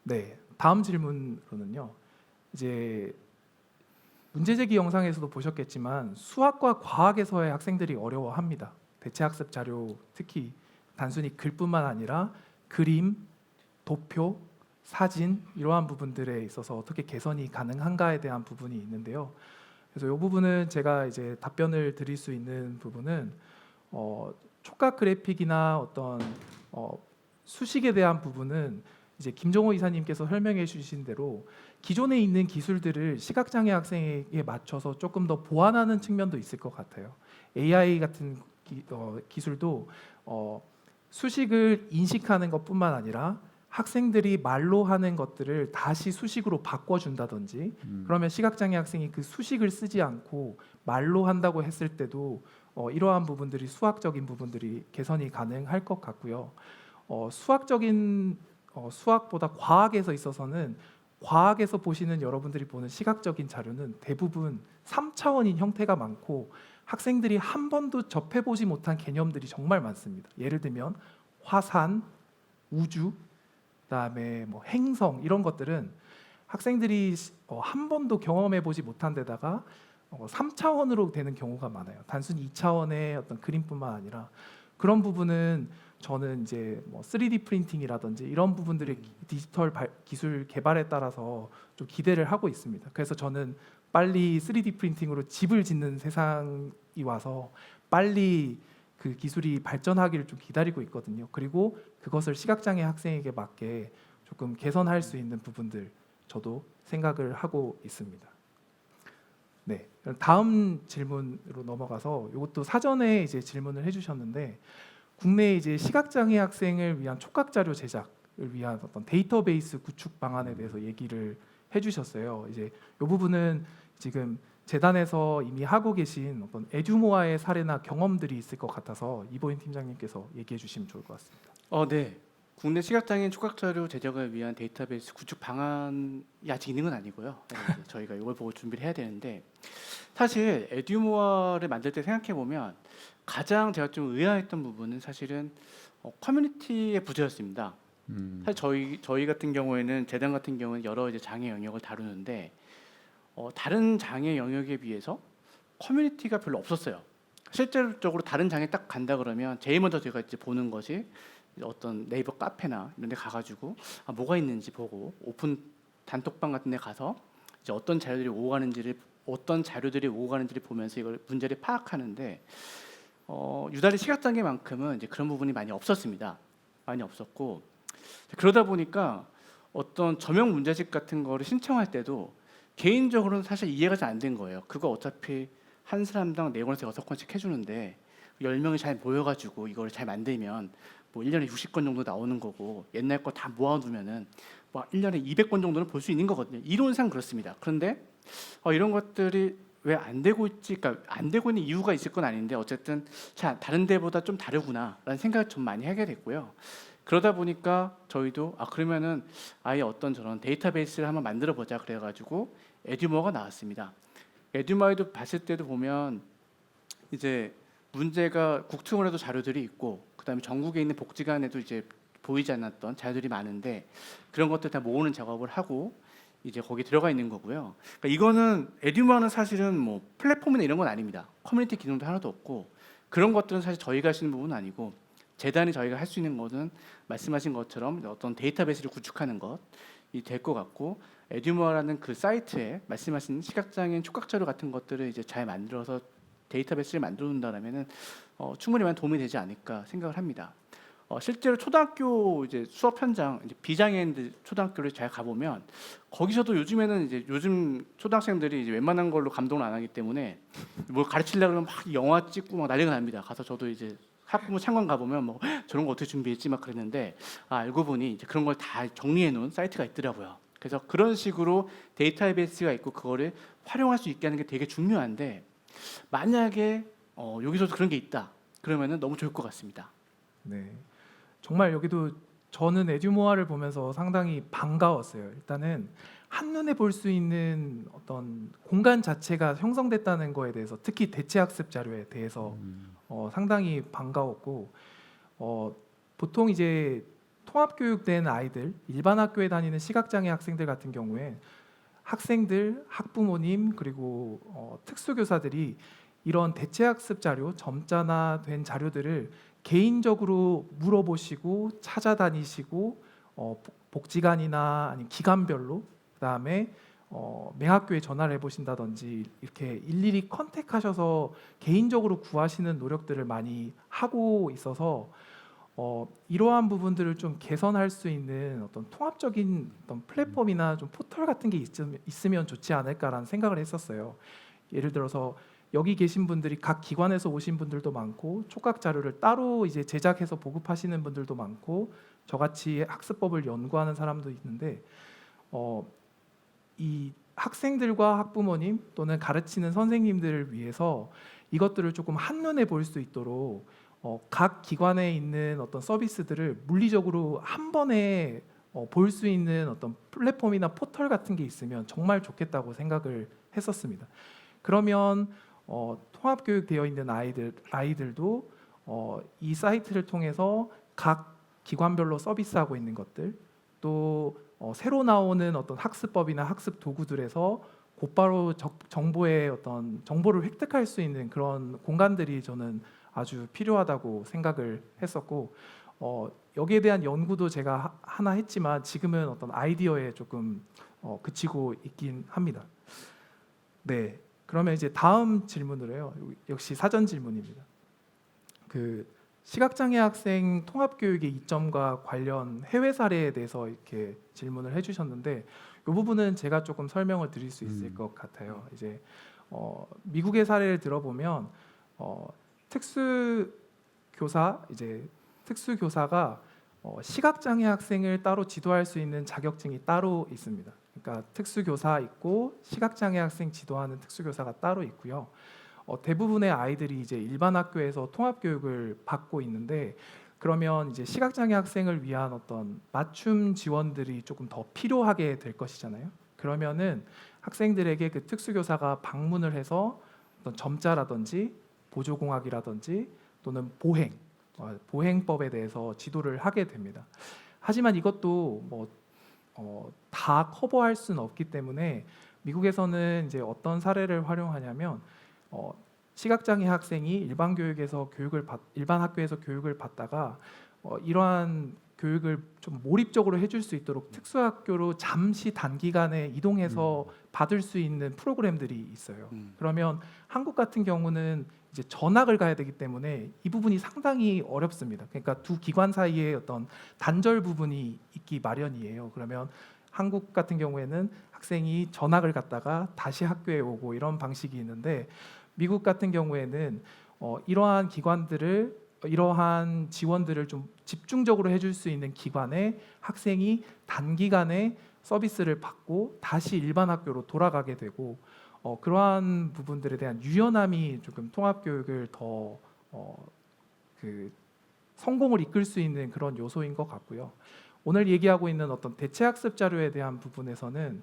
네, 다음 질문으로는요. 이제 문제제기 영상에서도 보셨겠지만 수학과 과학에서의 학생들이 어려워합니다. 대체학습 자료 특히 단순히 글뿐만 아니라 그림, 도표, 사진 이러한 부분들에 있어서 어떻게 개선이 가능한가에 대한 부분이 있는데요. 그래서 이 부분은 제가 이제 답변을 드릴 수 있는 부분은 촉각 그래픽이나 어떤 수식에 대한 부분은 이제 김종호 이사님께서 설명해 주신 대로 기존에 있는 기술들을 시각장애 학생에게 맞춰서 조금 더 보완하는 측면도 있을 것 같아요. AI 같은 기술도 수식을 인식하는 것뿐만 아니라 학생들이 말로 하는 것들을 다시 수식으로 바꿔준다든지 그러면 시각장애 학생이 그 수식을 쓰지 않고 말로 한다고 했을 때도 이러한 부분들이 수학적인 부분들이 개선이 가능할 것 같고요. 수학보다 과학에서 있어서는 과학에서 보시는 여러분들이 보는 시각적인 자료는 대부분 3차원인 형태가 많고 학생들이 한 번도 접해보지 못한 개념들이 정말 많습니다. 예를 들면 화산, 우주, 그다음에 뭐 행성 이런 것들은 학생들이 한 번도 경험해보지 못한 데다가 3차원으로 되는 경우가 많아요. 단순히 2차원의 어떤 그림뿐만 아니라 그런 부분은 저는 이제 뭐 3D 프린팅이라든지 이런 부분들의 디지털 기술 개발에 따라서 좀 기대를 하고 있습니다. 그래서 저는 빨리 3D 프린팅으로 집을 짓는 세상이 와서 빨리 그 기술이 발전하기를 좀 기다리고 있거든요. 그리고 그것을 시각장애 학생에게 맞게 조금 개선할 수 있는 부분들 저도 생각을 하고 있습니다. 네, 다음 질문으로 넘어가서 이것도 사전에 이제 질문을 해주셨는데 국내 이제 시각장애 학생을 위한 촉각 자료 제작을 위한 어떤 데이터베이스 구축 방안에 대해서 얘기를 해주셨어요. 이제 이 부분은 지금 재단에서 이미 하고 계신 어떤 에듀모아의 사례나 경험들이 있을 것 같아서 이보인 팀장님께서 얘기해 주시면 좋을 것 같습니다. 네. 국내 시각장애인 촉각자료 제작을 위한 데이터베이스 구축 방안이 아직 있는 건 아니고요. 이제 저희가 이걸 보고 준비를 해야 되는데 사실 에듀모아를 만들 때 생각해 보면 가장 제가 좀 의아했던 부분은 사실은 커뮤니티의 부재였습니다. 사실 저희 같은 경우에는 재단 같은 경우는 여러 이제 장애 영역을 다루는데 다른 장애 영역에 비해서 커뮤니티가 별로 없었어요. 실질적으로 다른 장애 딱 간다 그러면 제일 먼저 제가 이제 보는 것이 어떤 네이버 카페나 이런 데 가가지고 뭐가 있는지 보고 오픈 단톡방 같은 데 가서 이제 어떤 자료들이 오고 가는지를 보면서 이걸 문제를 파악하는데 유달리 시각장애만큼은 이제 그런 부분이 많이 없었습니다. 많이 없었고 그러다 보니까 어떤 저명 문제집 같은 거를 신청할 때도 개인적으로는 사실 이해가 잘 안 된 거예요. 그거 어차피 한 사람당 4건에서 6건씩 해주는데 10명이 잘 모여가지고 이걸 잘 만들면 뭐 1년에 60건 정도 나오는 거고 옛날 거 다 모아두면은 뭐 1년에 200건 정도는 볼 수 있는 거거든요. 이론상 그렇습니다. 그런데 이런 것들이 왜 안 되고 있지? 그러니까 안 되고 있는 이유가 있을 건 아닌데 어쨌든 다른 데보다 좀 다르구나라는 생각을 좀 많이 하게 됐고요. 그러다 보니까 저희도 그러면은 아예 어떤 저런 데이터베이스를 한번 만들어 보자 그래가지고 에듀모어가 나왔습니다. 에듀모어도 봤을 때도 보면 이제 문제가 국토원에도 자료들이 있고 그다음에 전국에 있는 복지관에도 이제 보이지 않았던 자료들이 많은데 그런 것들 다 모으는 작업을 하고 이제 거기 들어가 있는 거고요. 그러니까 이거는 에듀모어는 사실은 뭐 플랫폼이나 이런 건 아닙니다. 커뮤니티 기능도 하나도 없고 그런 것들은 사실 저희가 하시는 부분은 아니고 재단이 저희가 할 수 있는 것은 말씀하신 것처럼 어떤 데이터베이스를 구축하는 것이 될 것 같고 에듀모어라는 그 사이트에 말씀하신 시각장애인 촉각자료 같은 것들을 이제 잘 만들어서 데이터베이스를 만들어 놓는다면은 충분히 많은 도움이 되지 않을까 생각을 합니다. 실제로 초등학교 이제 수업 현장 이제 비장애인들 초등학교를 잘 가보면 거기서도 요즘에는 이제 요즘 초등학생들이 이제 웬만한 걸로 감동을 안 하기 때문에 뭘 가르치려고 그러면 막 영화 찍고 막 난리가 납니다. 가서 저도 이제 학부모 창관 가보면 뭐 저런 거 어떻게 준비했지 막 그랬는데 알고 보니 이제 그런 걸 다 정리해 놓은 사이트가 있더라고요. 그래서 그런 식으로 데이터베이스가 있고 그거를 활용할 수 있게 하는 게 되게 중요한데 만약에 여기서도 그런 게 있다 그러면은 너무 좋을 것 같습니다. 네, 정말 여기도 저는 에듀모아를 보면서 상당히 반가웠어요. 일단은 한눈에 볼 수 있는 어떤 공간 자체가 형성됐다는 거에 대해서 특히 대체 학습 자료에 대해서 상당히 반가웠고 보통 이제 통합교육된 아이들 일반 학교에 다니는 시각장애 학생들 같은 경우에 학생들, 학부모님 그리고 특수교사들이 이런 대체학습 자료, 점자나 된 자료들을 개인적으로 물어보시고 찾아다니시고 복지관이나 아니면 기관별로 그다음에 맹학교에 전화를 해보신다든지 이렇게 일일이 컨택하셔서 개인적으로 구하시는 노력들을 많이 하고 있어서 이러한 부분들을 좀 개선할 수 있는 어떤 통합적인 어떤 플랫폼이나 좀 포털 같은 게 있으면 좋지 않을까라는 생각을 했었어요. 예를 들어서 여기 계신 분들이 각 기관에서 오신 분들도 많고 촉각 자료를 따로 이제 제작해서 보급하시는 분들도 많고 저같이 학습법을 연구하는 사람도 있는데 이 학생들과 학부모님 또는 가르치는 선생님들을 위해서 이것들을 조금 한눈에 볼 수 있도록 각 기관에 있는 어떤 서비스들을 물리적으로 한 번에 볼 수 있는 어떤 플랫폼이나 포털 같은 게 있으면 정말 좋겠다고 생각을 했었습니다. 그러면 통합교육 되어 있는 아이들도 이 사이트를 통해서 각 기관별로 서비스하고 있는 것들 또 새로 나오는 어떤 학습법이나 학습 도구들에서 곧바로 정보의 어떤 정보를 획득할 수 있는 그런 공간들이 저는 아주 필요하다고 생각을 했었고 여기에 대한 연구도 제가 하나 했지만 지금은 어떤 아이디어에 조금 그치고 있긴 합니다. 네, 그러면 이제 다음 질문으로요. 역시 사전 질문입니다. 그 시각장애 학생 통합교육의 이점과 관련 해외 사례에 대해서 이렇게 질문을 해주셨는데 이 부분은 제가 조금 설명을 드릴 수 있을 것 같아요. 이제 미국의 사례를 들어보면 특수 교사 이제 특수 교사가 시각장애 학생을 따로 지도할 수 있는 자격증이 따로 있습니다. 그러니까 특수 교사 있고 시각장애 학생 지도하는 특수 교사가 따로 있고요. 대부분의 아이들이 이제 일반 학교에서 통합 교육을 받고 있는데 그러면 이제 시각장애 학생을 위한 어떤 맞춤 지원들이 조금 더 필요하게 될 것이잖아요. 그러면은 학생들에게 그 특수교사가 방문을 해서 어떤 점자라든지 보조공학이라든지 또는 보행법에 대해서 지도를 하게 됩니다. 하지만 이것도 다 커버할 수는 없기 때문에 미국에서는 이제 어떤 사례를 활용하냐면 시각장애 학생이 일반 학교에서 교육을 받다가 이러한 교육을 좀 몰입적으로 해줄 수 있도록 특수학교로 잠시 단기간에 이동해서 받을 수 있는 프로그램들이 있어요. 그러면 한국 같은 경우는 이제 전학을 가야 되기 때문에 이 부분이 상당히 어렵습니다. 그러니까 두 기관 사이에 어떤 단절 부분이 있기 마련이에요. 그러면 한국 같은 경우에는 학생이 전학을 갔다가 다시 학교에 오고 이런 방식이 있는데 미국 같은 경우에는 이러한 지원들을 좀 집중적으로 해줄 수 있는 기관에 학생이 단기간에 서비스를 받고 다시 일반 학교로 돌아가게 되고 그러한 부분들에 대한 유연함이 조금 통합교육을 더 성공을 이끌 수 있는 그런 요소인 것 같고요. 오늘 얘기하고 있는 어떤 대체학습 자료에 대한 부분에서는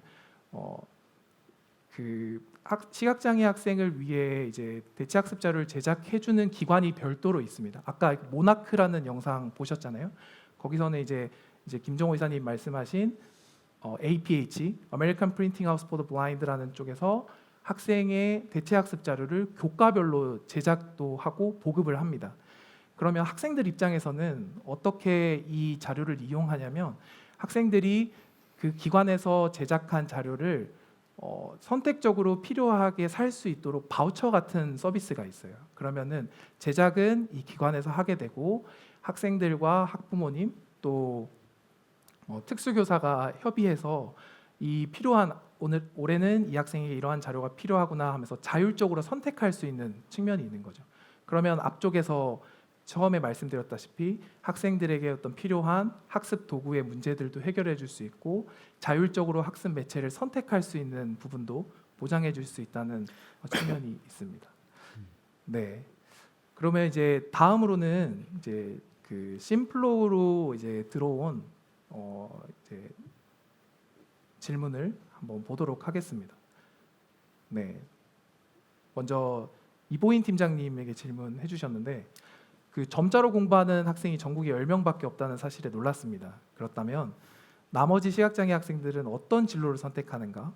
시각장애 학생을 위해 이제 대체학습 자료를 제작해주는 기관이 별도로 있습니다. 아까 모나크라는 영상 보셨잖아요. 거기서는 이제 김정호 이사님 말씀하신 APH, American Printing House for the Blind라는 쪽에서 학생의 대체학습 자료를 교과별로 제작도 하고 보급을 합니다. 그러면 학생들 입장에서는 어떻게 이 자료를 이용하냐면 학생들이 그 기관에서 제작한 자료를 선택적으로 필요하게 살 수 있도록 바우처 같은 서비스가 있어요. 그러면은 제작은 이 기관에서 하게 되고 학생들과 학부모님 또 특수교사가 협의해서 이 필요한 올해는 이 학생에게 이러한 자료가 필요하구나 하면서 자율적으로 선택할 수 있는 측면이 있는 거죠. 그러면 앞쪽에서 처음에 말씀드렸다시피 학생들에게 어떤 필요한 학습 도구의 문제들도 해결해 줄 수 있고 자율적으로 학습 매체를 선택할 수 있는 부분도 보장해 줄 수 있다는 측면이 있습니다. 네. 그러면 이제 다음으로는 이제 그 심플로우로 이제 들어온 이제 질문을 한번 보도록 하겠습니다. 네. 먼저 이보인 팀장님에게 질문해 주셨는데 그 점자로 공부하는 학생이 전국에 10명밖에 없다는 사실에 놀랐습니다. 그렇다면 나머지 시각장애 학생들은 어떤 진로를 선택하는가?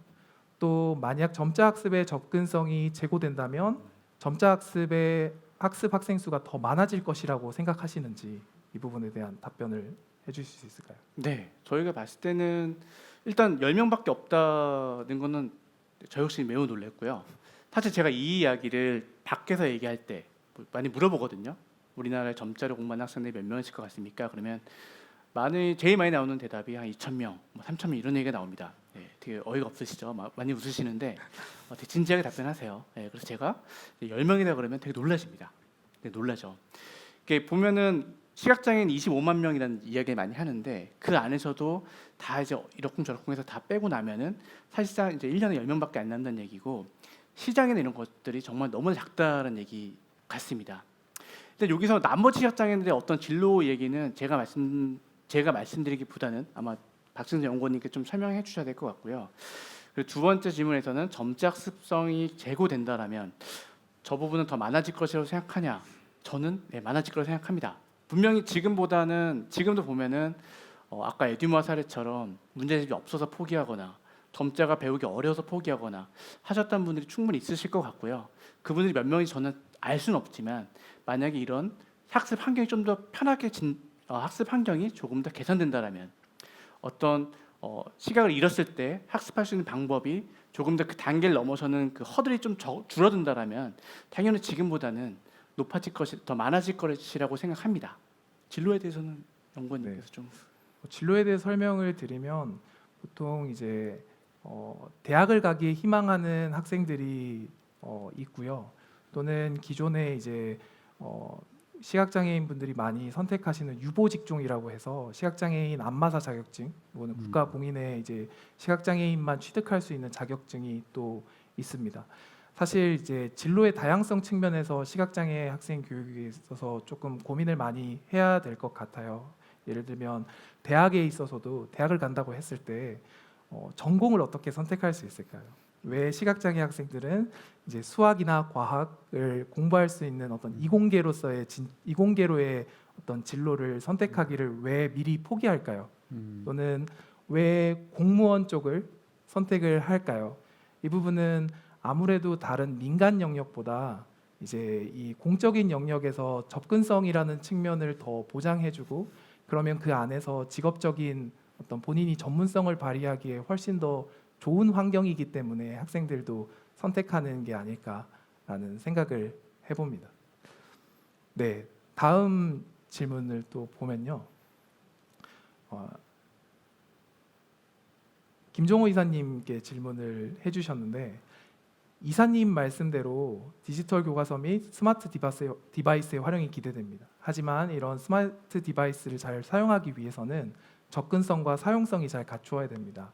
또 만약 점자 학습의 접근성이 제고된다면 점자 학습의 학습 학생 수가 더 많아질 것이라고 생각하시는지 이 부분에 대한 답변을 해주실 수 있을까요? 네, 저희가 봤을 때는 일단 10명밖에 없다는 거는 저 역시 매우 놀랐고요. 사실 제가 이 이야기를 밖에서 얘기할 때 많이 물어보거든요. 우리나라에 점자로 공부하는 학생들이 몇 명이실 것 같습니까? 그러면 제일 많이 나오는 대답이 한 2,000명, 3,000명 이런 얘기가 나옵니다. 네, 되게 어이가 없으시죠? 많이 웃으시는데 되게 진지하게 답변하세요. 네, 그래서 제가 10명이다 그러면 되게 놀라십니다. 네, 놀라죠. 이게 보면은 시각장애인 25만 명이라는 이야기 많이 하는데 그 안에서도 다 이제 이러쿵저러쿵 해서 다 빼고 나면은 사실상 이제 1년에 10명밖에 안 난다는 얘기고 시장에는 이런 것들이 정말 너무 작다는 얘기 같습니다. 근데 여기서 나머지 시각장애인들의 어떤 진로 얘기는 제가 말씀드리기보다는 아마 박승재 연구원님께 좀 설명해 주셔야 될 것 같고요. 그리고 두 번째 질문에서는 점자 학습성이 제고된다라면 저 부분은 더 많아질 것이라고 생각하냐? 저는 많아질 거라고 생각합니다. 분명히 지금도 보면은 아까 에듀마 사례처럼 문제집이 없어서 포기하거나 점자가 배우기 어려워서 포기하거나 하셨던 분들이 충분히 있으실 것 같고요. 그분들이 몇 명인지 저는 알 수는 없지만 만약에 이런 학습 환경이 좀 더 편하게 학습 환경이 조금 더 개선된다라면 어떤 시각을 잃었을 때 학습할 수 있는 방법이 조금 더 그 단계를 넘어서는 그 허들이 좀 줄어든다라면 당연히 지금보다는 높아질 것이 더 많아질 것이라고 생각합니다. 진로에 대해서는 연구원님께서 좀 진로에 대해 설명을 드리면 보통 이제 대학을 가기에 희망하는 학생들이 있고요. 또는 기존에 이제 시각장애인 분들이 많이 선택하시는 유보 직종이라고 해서 시각장애인 안마사 자격증, 이거는 국가 공인의 이제 시각장애인만 취득할 수 있는 자격증이 또 있습니다. 사실 이제 진로의 다양성 측면에서 시각장애 학생 교육에 있어서 조금 고민을 많이 해야 될 것 같아요. 예를 들면 대학에 있어서도 대학을 간다고 했을 때 전공을 어떻게 선택할 수 있을까요? 왜 시각장애 학생들은 이제 수학이나 과학을 공부할 수 있는 어떤 이공계로의 어떤 진로를 선택하기를 왜 미리 포기할까요? 또는 왜 공무원 쪽을 선택을 할까요? 이 부분은 아무래도 다른 민간 영역보다 이제 이 공적인 영역에서 접근성이라는 측면을 더 보장해주고 그러면 그 안에서 직업적인 어떤 본인이 전문성을 발휘하기에 훨씬 더 좋은 환경이기 때문에 학생들도 선택하는 게 아닐까라는 생각을 해봅니다. 네, 다음 질문을 또 보면요. 김종호 이사님께 질문을 해주셨는데 이사님 말씀대로 디지털 교과서 및 스마트 디바이스의 활용이 기대됩니다. 하지만 이런 스마트 디바이스를 잘 사용하기 위해서는 접근성과 사용성이 잘 갖추어야 됩니다.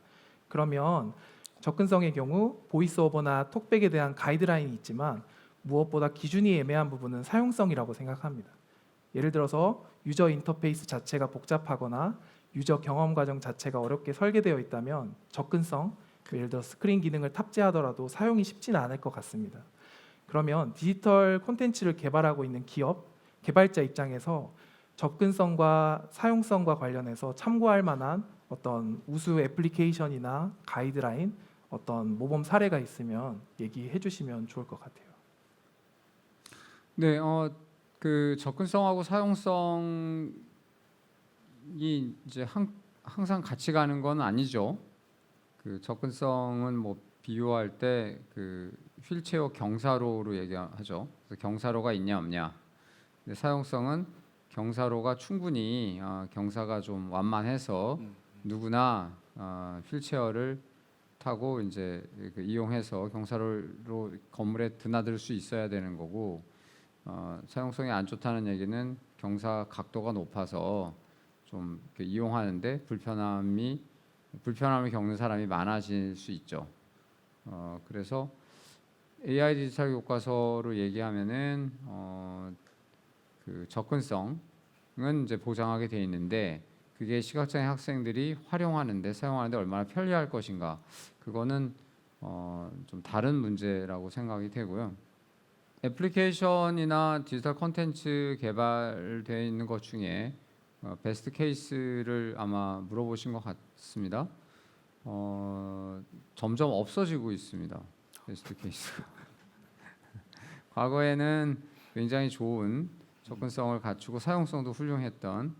그러면 접근성의 경우 보이스 오버나 톡백에 대한 가이드라인이 있지만 무엇보다 기준이 애매한 부분은 사용성이라고 생각합니다. 예를 들어서 유저 인터페이스 자체가 복잡하거나 유저 경험 과정 자체가 어렵게 설계되어 있다면 접근성, 예를 들어 스크린 기능을 탑재하더라도 사용이 쉽지는 않을 것 같습니다. 그러면 디지털 콘텐츠를 개발하고 있는 기업, 개발자 입장에서 접근성과 사용성과 관련해서 참고할 만한 어떤 우수 애플리케이션이나 가이드라인, 어떤 모범 사례가 있으면 얘기해 주시면 좋을 것 같아요. 네, 그 접근성하고 사용성이 이제 항상 같이 가는 건 아니죠. 그 접근성은 뭐 비유할 때 그 휠체어 경사로로 얘기하죠. 그래서 경사로가 있냐 없냐. 근데 사용성은 경사로가 충분히 경사가 좀 완만해서 누구나 휠체어를 타고 이제 그 이용해서 경사로로 건물에 드나들 수 있어야 되는 거고 사용성이 안 좋다는 얘기는 경사 각도가 높아서 좀 이용하는데 불편함을 겪는 사람이 많아질 수 있죠. 그래서 AI 디지털 교과서로 얘기하면은 그 접근성은 이제 보장하게 돼 있는데 그게 시각장애 학생들이 사용하는데 얼마나 편리할 것인가 그거는 좀 다른 문제라고 생각이 되고요. 애플리케이션이나 디지털 콘텐츠 개발되어 있는 것 중에 베스트 케이스를 아마 물어보신 것 같습니다. 점점 없어지고 있습니다. 베스트 케이스가. 과거에는 굉장히 좋은 접근성을 갖추고 사용성도 훌륭했던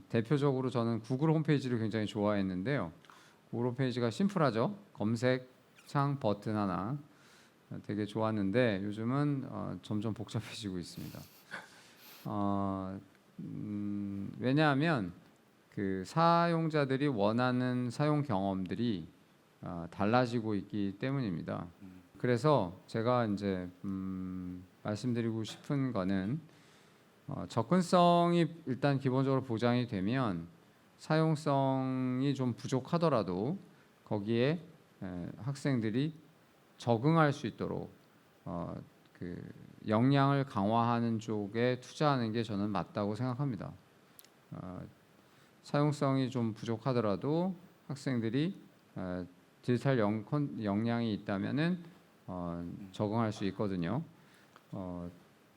대표적으로 저는 구글 홈페이지를 굉장히 좋아했는데요. 구글 홈페이지가 심플하죠. 검색창 버튼 하나 되게 좋았는데 요즘은 점점 복잡해지고 있습니다. 왜냐하면 그 사용자들이 원하는 사용 경험들이 달라지고 있기 때문입니다. 그래서 제가 이제 말씀드리고 싶은 거는 접근성이 일단 기본적으로 보장이 되면 사용성이 좀 부족하더라도 거기에 학생들이 적응할 수 있도록 그 역량을 강화하는 쪽에 투자하는 게 저는 맞다고 생각합니다. 사용성이 좀 부족하더라도 학생들이 디지털 역량이 있다면은 적응할 수 있거든요.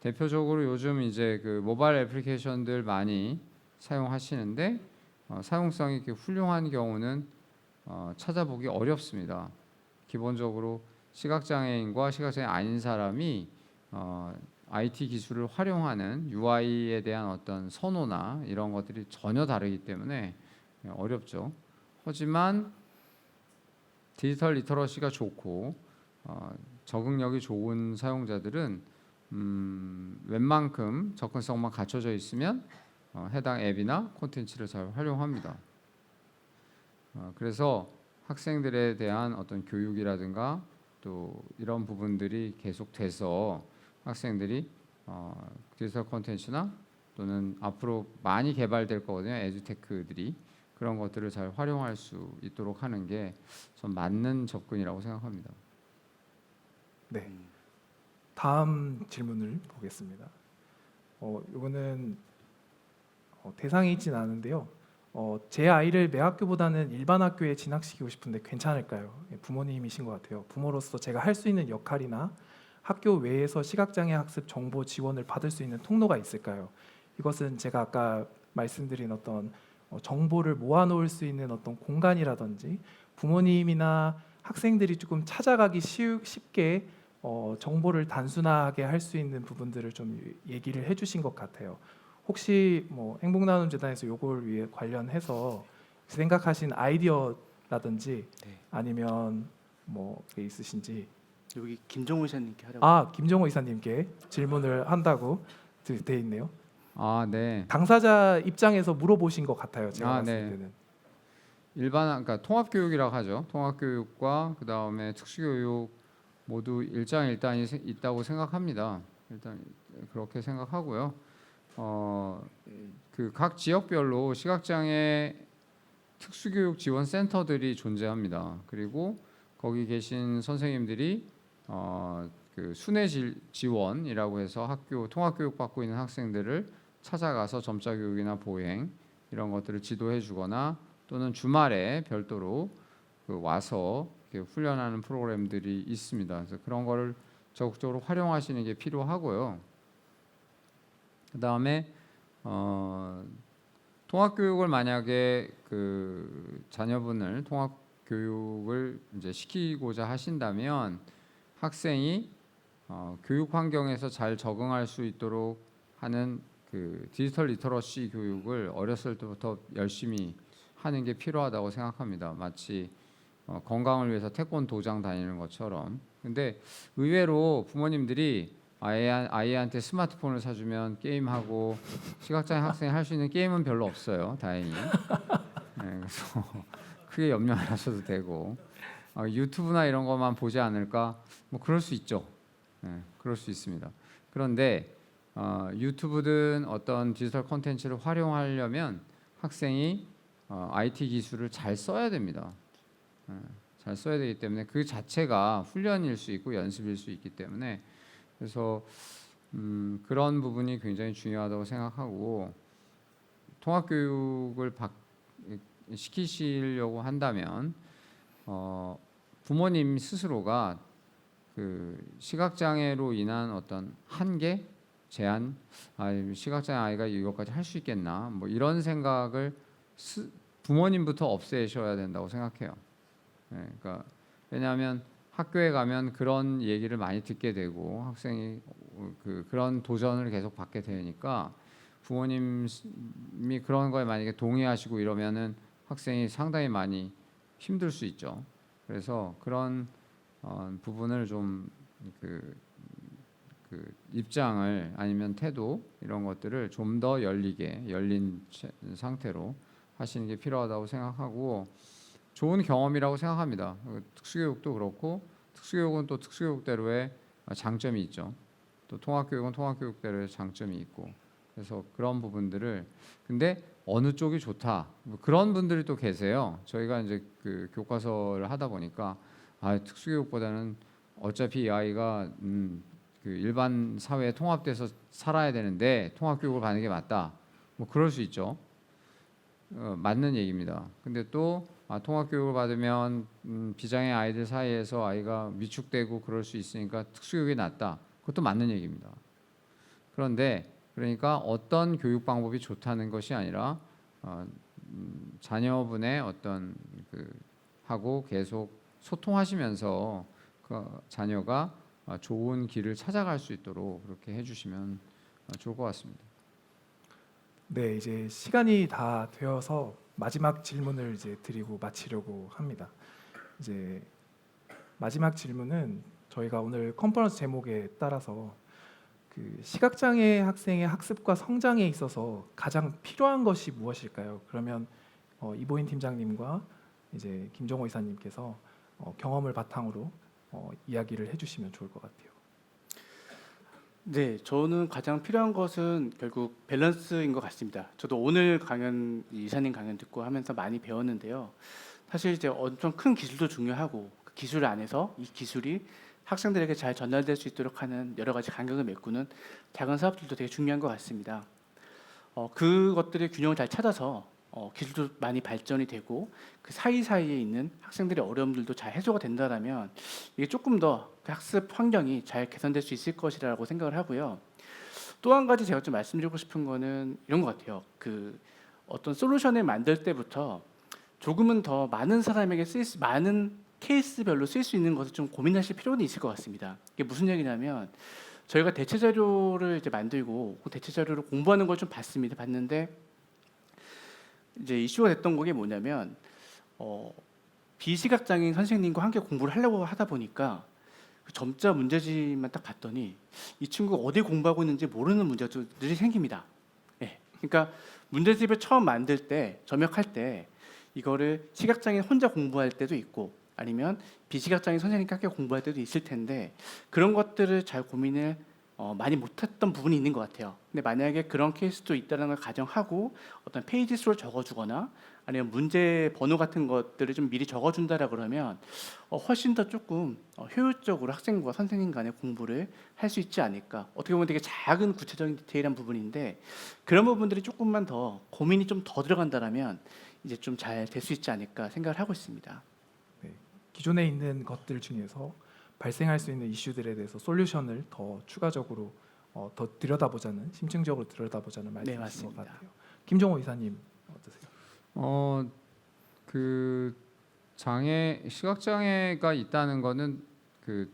대표적으로 요즘 이제 그 모바일 애플리케이션들 많이 사용하시는데 사용성이 이렇게 훌륭한 경우는 찾아보기 어렵습니다. 기본적으로 시각장애인과 시각장애 아닌 사람이 IT 기술을 활용하는 UI에 대한 어떤 선호나 이런 것들이 전혀 다르기 때문에 어렵죠. 하지만 디지털 리터러시가 좋고 적응력이 좋은 사용자들은 웬만큼 접근성만 갖춰져 있으면 해당 앱이나 콘텐츠를 잘 활용합니다. 그래서 학생들에 대한 어떤 교육이라든가 또 이런 부분들이 계속돼서 학생들이 디지털 콘텐츠나 또는 앞으로 많이 개발될 거거든요. 에듀테크들이 그런 것들을 잘 활용할 수 있도록 하는 게 전 맞는 접근이라고 생각합니다. 네. 다음 질문을 보겠습니다. 이거는 대상이 있진 않은데요. 제 아이를 매학교보다는 일반 학교에 진학시키고 싶은데 괜찮을까요? 예, 부모님이신 것 같아요. 부모로서 제가 할 수 있는 역할이나 학교 외에서 시각장애 학습 정보 지원을 받을 수 있는 통로가 있을까요? 이것은 제가 아까 말씀드린 어떤 정보를 모아놓을 수 있는 어떤 공간이라든지 부모님이나 학생들이 조금 찾아가기 쉽게 정보를 단순하게 할 수 있는 부분들을 좀 얘기를 해주신 것 같아요. 혹시 뭐 행복나눔재단에서 요걸 위해 관련해서 생각하신 아이디어라든지 네. 아니면 뭐 그게 있으신지. 여기 김정우 이사님께 하라고. 아, 김정호 이사님께 질문을 한다고 돼 있네요. 아, 네. 당사자 입장에서 물어보신 것 같아요. 제가 아, 봤을 네. 때는. 그러니까 통합교육이라고 하죠. 통합교육과 그 다음에 특수교육 모두 일장일단이 있다고 생각합니다. 일단 그렇게 생각하고요. 그 각 지역별로 시각장애 특수교육 지원 센터들이 존재합니다. 그리고 거기 계신 선생님들이 그 순회 지원이라고 해서 학교 통합교육 받고 있는 학생들을 찾아가서 점자 교육이나 보행 이런 것들을 지도해주거나 또는 주말에 별도로 그 와서 이렇게 훈련하는 프로그램들이 있습니다. 그래서 그런 거를 적극적으로 활용하시는 게 필요하고요. 그 다음에 통합교육을 만약에 그 자녀분을 통합교육을 이제 시키고자 하신다면 학생이 교육 환경에서 잘 적응할 수 있도록 하는 그 디지털 리터러시 교육을 어렸을 때부터 열심히 하는 게 필요하다고 생각합니다. 마치 건강을 위해서 태권도장 다니는 것처럼. 근데 의외로 부모님들이 아이한테 스마트폰을 사주면 게임하고 시각장애 학생이 할 수 있는 게임은 별로 없어요. 다행히. 네, 그래서 크게 염려 안 하셔도 되고 유튜브나 이런 것만 보지 않을까? 뭐 그럴 수 있죠. 네, 그럴 수 있습니다. 그런데 유튜브든 어떤 디지털 콘텐츠를 활용하려면 학생이 IT 기술을 잘 써야 됩니다. 잘 써야 되기 때문에 그 자체가 훈련일 수 있고 연습일 수 있기 때문에 그래서 그런 부분이 굉장히 중요하다고 생각하고 통합교육을 시키시려고 한다면 부모님 스스로가 그 시각장애로 인한 어떤 한계, 제한, 시각장애 아이가 이것까지 할 수 있겠나, 뭐 이런 생각을 부모님부터 없애셔야 된다고 생각해요. 네, 그러니까 왜냐하면 학교에 가면 그런 얘기를 많이 듣게 되고 학생이 그런 도전을 계속 받게 되니까 부모님이 그런 거에 만약에 동의하시고 이러면은 학생이 상당히 많이 힘들 수 있죠. 그래서 그런 부분을 좀 그 입장을 아니면 태도 이런 것들을 좀 더 열린 상태로 하시는 게 필요하다고 생각하고 좋은 경험이라고 생각합니다. 특수교육도 그렇고 특수교육은 또 특수교육대로의 장점이 있죠. 또 통합교육은 통합교육대로의 장점이 있고 그래서 그런 부분들을 근데 어느 쪽이 좋다 뭐 그런 분들이 또 계세요. 저희가 이제 그 교과서를 하다 보니까 특수교육보다는 어차피 이 아이가 그 일반 사회에 통합돼서 살아야 되는데 통합교육을 받는 게 맞다. 뭐 그럴 수 있죠. 맞는 얘기입니다. 근데 또 통합교육을 받으면 비장애 아이들 사이에서 아이가 위축되고 그럴 수 있으니까 특수교육이 낫다. 그것도 맞는 얘기입니다. 그런데 그러니까 어떤 교육 방법이 좋다는 것이 아니라 자녀분의 어떤 하고 계속 소통하시면서 그 자녀가 좋은 길을 찾아갈 수 있도록 그렇게 해주시면 좋을 것 같습니다. 네, 이제 시간이 다 되어서 마지막 질문을 이제 드리고 마치려고 합니다. 이제 마지막 질문은 저희가 오늘 컨퍼런스 제목에 따라서 그 시각장애 학생의 학습과 성장에 있어서 가장 필요한 것이 무엇일까요? 그러면 이보인 팀장님과 이제 김정호 이사님께서 경험을 바탕으로 이야기를 해주시면 좋을 것 같아요. 네, 저는 가장 필요한 것은 결국 밸런스인 것 같습니다. 저도 오늘 강연, 이사님 강연 듣고 하면서 많이 배웠는데요. 사실 이제 엄청 큰 기술도 중요하고 그 기술 안에서 이 기술이 학생들에게 잘 전달될 수 있도록 하는 여러 가지 간격을 메꾸는 작은 사업들도 되게 중요한 것 같습니다. 그것들의 균형을 잘 찾아서 기술도 많이 발전이 되고 그 사이사이에 있는 학생들의 어려움들도 잘 해소가 된다라면 이게 조금 더 그 학습 환경이 잘 개선될 수 있을 것이라고 생각을 하고요. 또 한 가지 제가 좀 말씀드리고 싶은 거는 이런 것 같아요. 그 어떤 솔루션을 만들 때부터 조금은 더 많은 사람에게 많은 케이스별로 쓸 수 있는 것을 좀 고민하실 필요는 있을 것 같습니다. 이게 무슨 얘기냐면 저희가 대체 자료를 이제 만들고 그 대체 자료를 공부하는 걸 좀 봤는데 이제 이슈가 됐던 게 뭐냐면 비시각장애인 선생님과 함께 공부를 하려고 하다 보니까 그 점자 문제집만 딱 봤더니 이 친구가 어디 공부하고 있는지 모르는 문제들이 생깁니다. 예. 그러니까 문제집을 처음 만들 때 점역할 때 이거를 시각장애인 혼자 공부할 때도 있고 아니면 비시각장애인 선생님과 함께 공부할 때도 있을 텐데 그런 것들을 잘 고민을 많이 못했던 부분이 있는 것 같아요. 근데 만약에 그런 케이스도 있다는 걸 가정하고 어떤 페이지 수를 적어주거나 아니면 문제 번호 같은 것들을 좀 미리 적어준다라 그러면 훨씬 더 조금 효율적으로 학생과 선생님 간의 공부를 할 수 있지 않을까. 어떻게 보면 되게 작은 구체적인 디테일한 부분인데 그런 부분들이 조금만 더 고민이 좀 더 들어간다라면 이제 좀 잘 될 수 있지 않을까 생각을 하고 있습니다. 네, 기존에 있는 것들 중에서 발생할 수 있는 이슈들에 대해서 솔루션을 더 추가적으로 더 들여다보자는 심층적으로 들여다보자는 네, 말씀이신 것 맞습니다. 같아요. 김종호 이사님 어떠세요? 그 시각 장애가 있다는 거는 그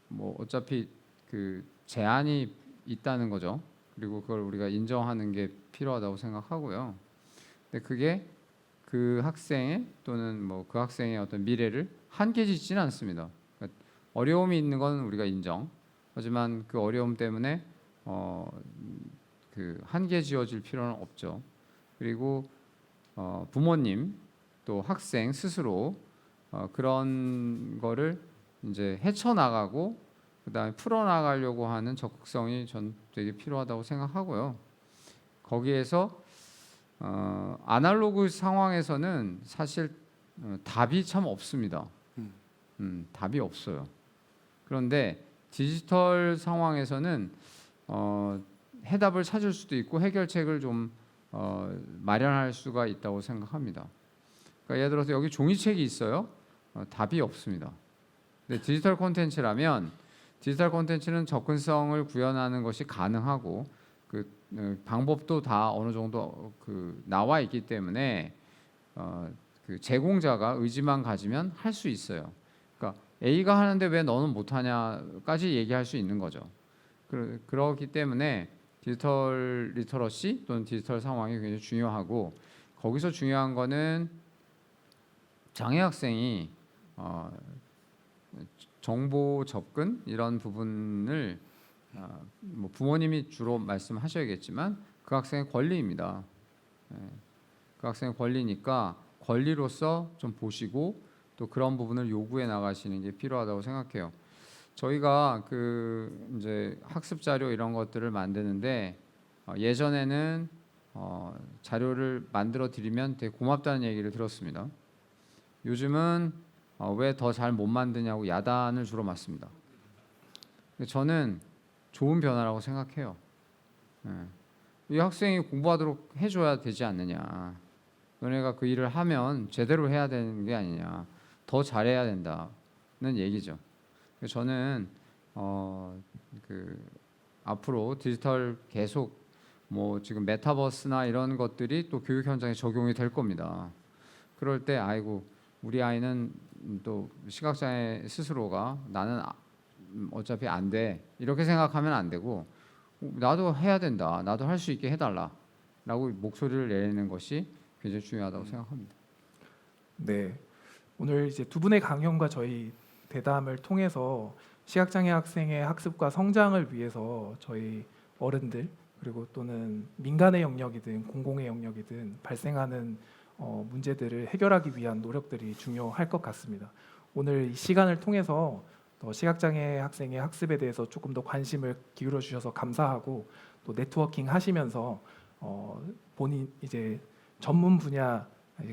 뭐 어차피 그 제한이 있다는 거죠. 그리고 그걸 우리가 인정하는 게 필요하다고 생각하고요. 근데 그게 그 학생의 또는 뭐 그 학생의 어떤 미래를 한계짓지는 않습니다. 그러니까 어려움이 있는 건 우리가 인정. 하지만 그 어려움 때문에 그 한계 지어질 필요는 없죠. 그리고 부모님 또 학생 스스로 그런 거를 이제 헤쳐나가고 그다음에 풀어나가려고 하는 적극성이 전 되게 필요하다고 생각하고요. 거기에서 아날로그 상황에서는 사실 답이 참 없습니다. 답이 없어요. 그런데 디지털 상황에서는 해답을 찾을 수도 있고 해결책을 좀 마련할 수가 있다고 생각합니다. 그러니까 예를 들어서 여기 종이책이 있어요. 답이 없습니다. 근데 디지털 콘텐츠라면 디지털 콘텐츠는 접근성을 구현하는 것이 가능하고 그 방법도 다 어느 정도 그 나와 있기 때문에 그 제공자가 의지만 가지면 할 수 있어요. 그러니까 A가 하는데 왜 너는 못하냐까지 얘기할 수 있는 거죠. 그렇기 때문에 디지털 리터러시 또는 디지털 상황이 굉장히 중요하고 거기서 중요한 거는 장애 학생이 정보 접근 이런 부분을 뭐 부모님이 주로 말씀하셔야겠지만 그 학생의 권리입니다. 그 학생의 권리니까 권리로서 좀 보시고 또 그런 부분을 요구해 나가시는 게 필요하다고 생각해요. 저희가 그 이제 학습 자료 이런 것들을 만드는데 예전에는 자료를 만들어 드리면 되게 고맙다는 얘기를 들었습니다. 요즘은 왜 더 잘 못 만드냐고 야단을 주로 맞습니다. 저는 좋은 변화라고 생각해요. 이 학생이 공부하도록 해줘야 되지 않느냐. 너네가 그 일을 하면 제대로 해야 되는 게 아니냐. 더 잘해야 된다는 얘기죠. 저는 그 앞으로 디지털 계속 뭐 지금 메타버스나 이런 것들이 또 교육 현장에 적용이 될 겁니다. 그럴 때 아이고 우리 아이는 또 시각장애 스스로가 나는 어차피 안 돼 이렇게 생각하면 안 되고 나도 해야 된다. 나도 할 수 있게 해달라라고 목소리를 내는 것이 굉장히 중요하다고 생각합니다. 네, 오늘 이제 두 분의 강연과 저희 대담을 통해서 시각장애 학생의 학습과 성장을 위해서 저희 어른들 그리고 또는 민간의 영역이든 공공의 영역이든 발생하는 문제들을 해결하기 위한 노력들이 중요할 것 같습니다. 오늘 이 시간을 통해서 시각장애 학생의 학습에 대해서 조금 더 관심을 기울여 주셔서 감사하고 또 네트워킹 하시면서 본인 이제 전문 분야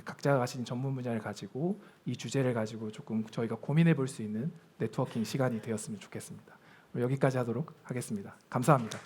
각자가 가진 전문 분야를 가지고 이 주제를 가지고 조금 저희가 고민해 볼 수 있는 네트워킹 시간이 되었으면 좋겠습니다. 여기까지 하도록 하겠습니다. 감사합니다.